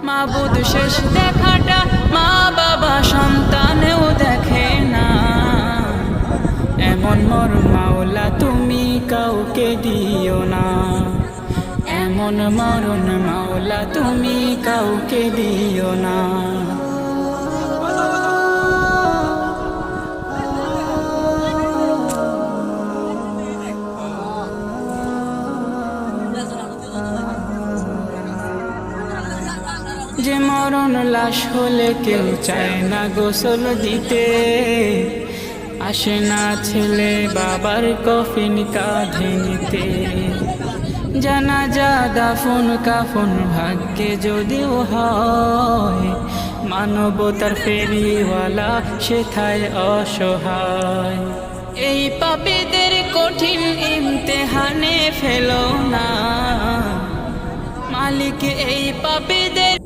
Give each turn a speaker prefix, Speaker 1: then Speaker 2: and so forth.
Speaker 1: মাবুদ শেষ দেখাটা মা বাবা সন্তানেও দেখে না, এমন মরণ মাওলা তুমি কাউকে দিও না, এমন মরণ মাওলা তুমি কাউকে দিও না। যে মরণ লাশ হলে কেউ চায় না গোসল দিতে, আসে না ছেলে বাবার কফিন কাঁধে নিতে, জানাজা দাফন কাফন ভাগ্যে যদিও হয়, মানবতার ফেরিওয়ালা সেথায় অসহায়। এই পাপীদের কঠিন ইমতেহানে ফেলো না, মালিক এই পাপীদের